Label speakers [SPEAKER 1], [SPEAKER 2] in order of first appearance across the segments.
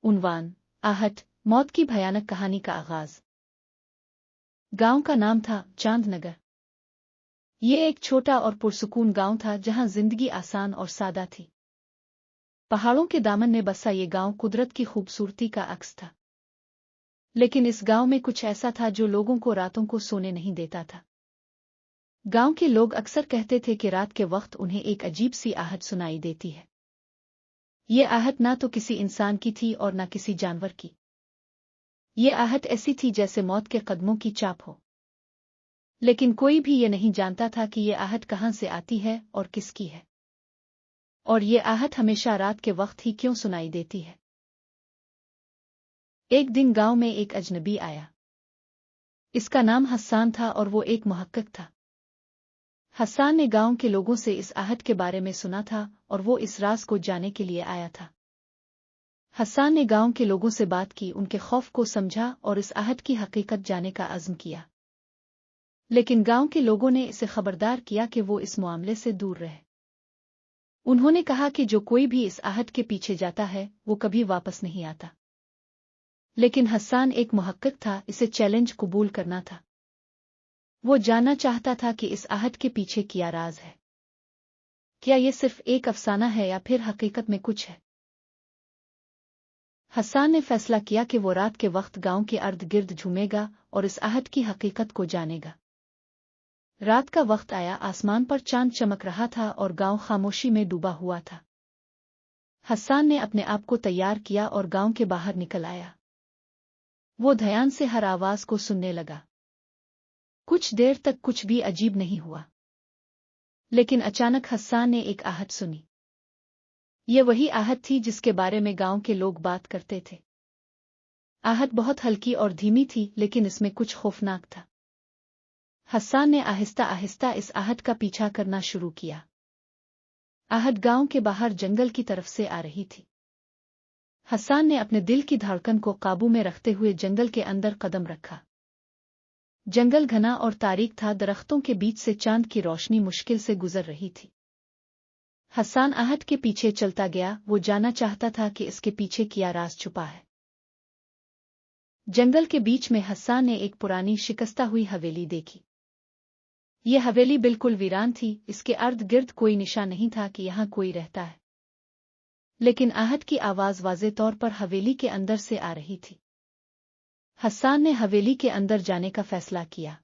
[SPEAKER 1] उन्वान आहट मौत की भयानक कहानी का आगाज। गांव का नाम था चांदनगर। ये एक छोटा और पुरसुकून गांव था जहां जिंदगी आसान और सादा थी। पहाड़ों के दामन में बसा ये गांव कुदरत की खूबसूरती का अक्स था। लेकिन इस गांव में कुछ ऐसा था जो लोगों को रातों को सोने नहीं देता था। गांव के लोग अक्सर कहते थे कि रात के वक्त उन्हें एक अजीब सी आहट सुनाई देती है। ये आहट ना तो किसी इंसान की थी और ना किसी जानवर की। ये आहट ऐसी थी जैसे मौत के कदमों की चाप हो। लेकिन कोई भी ये नहीं जानता था कि ये आहट कहाँ से आती है और किसकी है, और ये आहट हमेशा रात के वक्त ही क्यों सुनाई देती है। एक दिन गांव में एक अजनबी आया। इसका नाम हस्सान था और वो एक मुहक्किक था। हस्सान ने गांव के लोगों से इस आहट के बारे में सुना था और वो इस राज को जानने के लिए आया था। हस्सान ने गांव के लोगों से बात की, उनके खौफ को समझा और इस आहट की हकीकत जानने का अज़्म किया। लेकिन गांव के लोगों ने इसे खबरदार किया कि वो इस मामले से दूर रहे। उन्होंने कहा कि जो कोई भी इस आहट के पीछे जाता है वो कभी वापस नहीं आता। लेकिन हस्सान एक मुहक्किक था, इसे चैलेंज कबूल करना था। वो जानना चाहता था कि इस आहट के पीछे क्या राज है। क्या ये सिर्फ एक अफसाना है या फिर हकीकत में कुछ है। हस्सान ने फैसला किया कि वो रात के वक्त गांव के अर्द गिर्द झूमेगा और इस आहट की हकीकत को जानेगा। रात का वक्त आया, आसमान पर चांद चमक रहा था और गांव खामोशी में डूबा हुआ था। हस्सान ने अपने आप को तैयार किया और गांव के बाहर निकल आया। वो ध्यान से हर आवाज को सुनने लगा। कुछ देर तक कुछ भी अजीब नहीं हुआ। लेकिन अचानक हस्सान ने एक आहट सुनी। ये वही आहट थी जिसके बारे में गांव के लोग बात करते थे। आहट बहुत हल्की और धीमी थी, लेकिन इसमें कुछ खौफनाक था। हस्सान ने आहिस्ता आहिस्ता इस आहट का पीछा करना शुरू किया। आहट गांव के बाहर जंगल की तरफ से आ रही थी। हस्सान ने अपने दिल की धड़कन को काबू में रखते हुए जंगल के अंदर कदम रखा। जंगल घना और तारीक था, दरख्तों के बीच से चांद की रोशनी मुश्किल से गुजर रही थी। हस्सान आहट के पीछे चलता गया, वो जानना चाहता था कि इसके पीछे क्या राज छुपा है। जंगल के बीच में हस्सान ने एक पुरानी शिकस्ता हुई हवेली देखी। ये हवेली बिल्कुल वीरान थी, इसके अर्द गिर्द कोई निशान नहीं था कि यहाँ कोई रहता है। लेकिन आहट की आवाज वाज़े तौर पर हवेली के अंदर से आ रही थी। हस्सान ने हवेली के अंदर जाने का फैसला किया।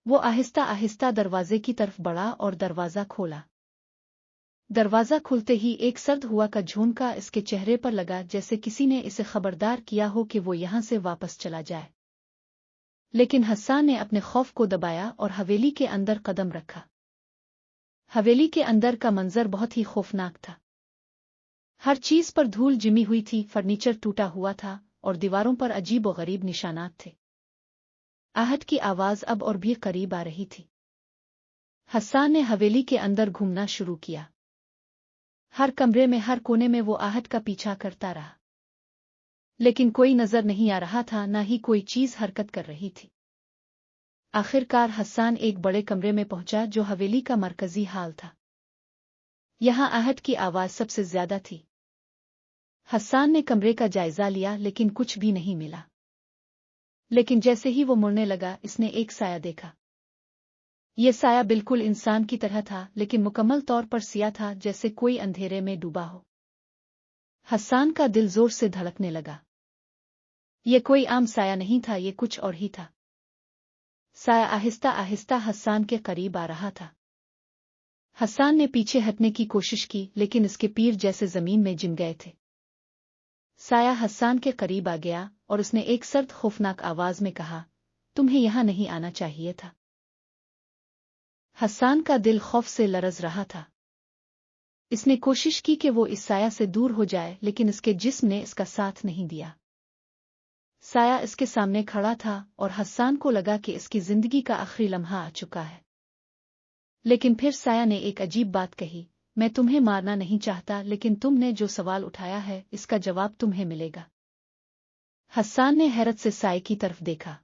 [SPEAKER 1] वो आहिस्ता आहिस्ता दरवाजे की तरफ बढ़ा और दरवाजा खोला। दरवाजा खुलते ही एक सर्द हुआ का झोंका इसके चेहरे पर लगा, जैसे किसी ने इसे खबरदार किया हो कि वो यहां से वापस चला जाए। लेकिन हस्सान ने अपने खौफ को दबाया और हवेली के अंदर कदम रखा। हवेली के अंदर का मंजर बहुत ही खौफनाक था। हर चीज पर धूल जिमी हुई थी, फर्नीचर टूटा हुआ था और दीवारों पर अजीब व गरीब निशानात थे। आहट की आवाज अब और भी करीब आ रही थी। हस्सान ने हवेली के अंदर घूमना शुरू किया। हर कमरे में, हर कोने में वो आहट का पीछा करता रहा। लेकिन कोई नजर नहीं आ रहा था, ना ही कोई चीज हरकत कर रही थी। आखिरकार हस्सान एक बड़े कमरे में पहुंचा जो हवेली का मरकजी हाल था। यहां आहट की आवाज सबसे ज्यादा थी। हस्सान ने कमरे का जायजा लिया, लेकिन कुछ भी नहीं मिला। लेकिन जैसे ही वो मुड़ने लगा, इसने एक साया देखा। ये साया बिल्कुल इंसान की तरह था, लेकिन मुकम्मल तौर पर सिया था, जैसे कोई अंधेरे में डूबा हो। हस्सान का दिल जोर से धड़कने लगा। ये कोई आम साया नहीं था, ये कुछ और ही था। साया आहिस्ता आहिस्ता हस्सान के करीब आ रहा था। हस्सान ने पीछे हटने की कोशिश की, लेकिन इसके पैर जैसे जमीन में जिम गए थे। साया हस्सान के करीब आ गया और उसने एक सर्द खौफनाक आवाज में कहा, तुम्हें यहां नहीं आना चाहिए था। हस्सान का दिल खौफ से लरज रहा था। इसने कोशिश की कि वो इस साया से दूर हो जाए, लेकिन इसके जिस्म ने इसका साथ नहीं दिया। साया इसके सामने खड़ा था और हस्सान को लगा कि इसकी जिंदगी का आखिरी लम्हा आ चुका है। लेकिन फिर साया ने एक अजीब बात कही, मैं तुम्हें मारना नहीं चाहता, लेकिन तुमने जो सवाल उठाया है इसका जवाब तुम्हें मिलेगा। हस्सान ने हैरत से साये की तरफ देखा।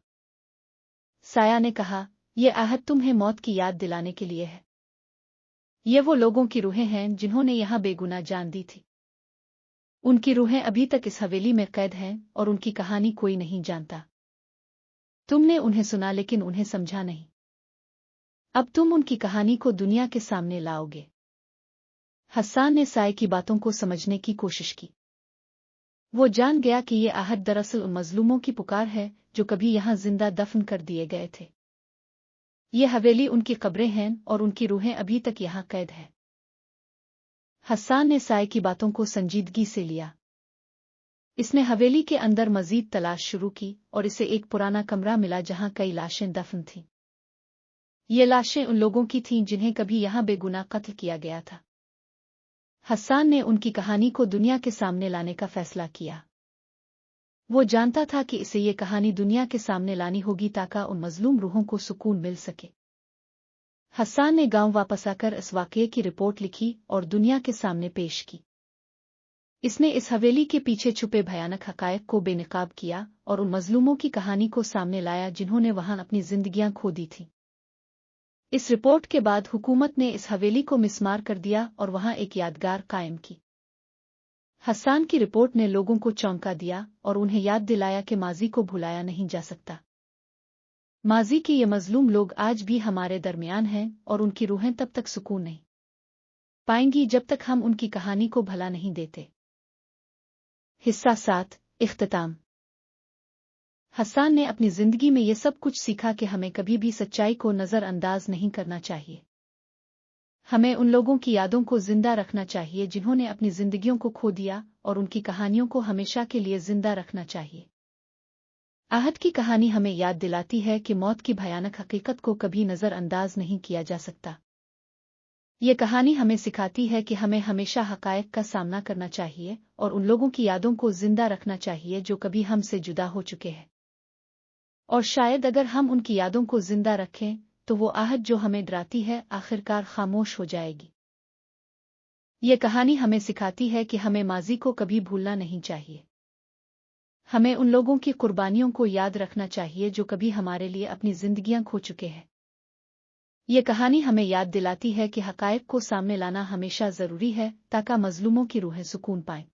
[SPEAKER 1] साया ने कहा, यह आहट तुम्हें मौत की याद दिलाने के लिए है। ये वो लोगों की रूहें हैं जिन्होंने यहाँ बेगुनाह जान दी थी। उनकी रूहें अभी तक इस हवेली में कैद हैं और उनकी कहानी कोई नहीं जानता। तुमने उन्हें सुना लेकिन उन्हें समझा नहीं। अब तुम उनकी कहानी को दुनिया के सामने लाओगे। हस्सान ने साय की बातों को समझने की कोशिश की। वो जान गया कि ये आहट दरअसल उन मजलूमों की पुकार है जो कभी यहाँ जिंदा दफन कर दिए गए थे। ये हवेली उनकी कब्रें हैं और उनकी रूहें अभी तक यहाँ कैद है। हस्सान ने साय की बातों को संजीदगी से लिया। इसने हवेली के अंदर मजीद तलाश शुरू की और इसे एक पुराना कमरा मिला जहां कई लाशें दफन थीं। ये लाशें उन लोगों की थीं जिन्हें कभी यहाँ बेगुनाह कत्ल किया गया था। हस्सान ने उनकी कहानी को दुनिया के सामने लाने का फैसला किया। वो जानता था कि इसे ये कहानी दुनिया के सामने लानी होगी ताकि उन मजलूम रूहों को सुकून मिल सके। हस्सान ने गांव वापस आकर इस वाकये की रिपोर्ट लिखी और दुनिया के सामने पेश की। इसने इस हवेली के पीछे छुपे भयानक हकायक को बेनकाब किया और उन मजलूमों की कहानी को सामने लाया जिन्होंने वहां अपनी जिंदगियां खो दी थीं। इस रिपोर्ट के बाद हुकूमत ने इस हवेली को मिस्मार कर दिया और वहां एक यादगार कायम की। हस्सान की रिपोर्ट ने लोगों को चौंका दिया और उन्हें याद दिलाया कि माजी को भुलाया नहीं जा सकता। माजी के ये मजलूम लोग आज भी हमारे दरमियान हैं और उनकी रूहें तब तक सुकून नहीं पाएंगी जब तक हम उनकी कहानी को भला नहीं देते। हिस्सा 7 इख्तिताम। हस्सान ने अपनी जिंदगी में ये सब कुछ सीखा कि हमें कभी भी सच्चाई को नज़रअंदाज नहीं करना चाहिए। हमें उन लोगों की यादों को जिंदा रखना चाहिए जिन्होंने अपनी जिंदगियों को खो दिया और उनकी कहानियों को हमेशा के लिए जिंदा रखना चाहिए। आहट की कहानी हमें याद दिलाती है कि मौत की भयानक हकीकत को कभी नज़रअंदाज नहीं किया जा सकता। ये कहानी हमें सिखाती है कि हमें हमेशा हकायक का सामना करना चाहिए और उन लोगों की यादों को जिंदा रखना चाहिए जो कभी हमसे जुदा हो चुके हैं। और शायद अगर हम उनकी यादों को जिंदा रखें तो वो आहट जो हमें डराती है आखिरकार खामोश हो जाएगी। ये कहानी हमें सिखाती है कि हमें माजी को कभी भूलना नहीं चाहिए। हमें उन लोगों की कुर्बानियों को याद रखना चाहिए जो कभी हमारे लिए अपनी जिंदगियां खो चुके हैं। ये कहानी हमें याद दिलाती है कि हकायक को सामने लाना हमेशा जरूरी है ताकि मजलूमों की रूहें सुकून पाएं।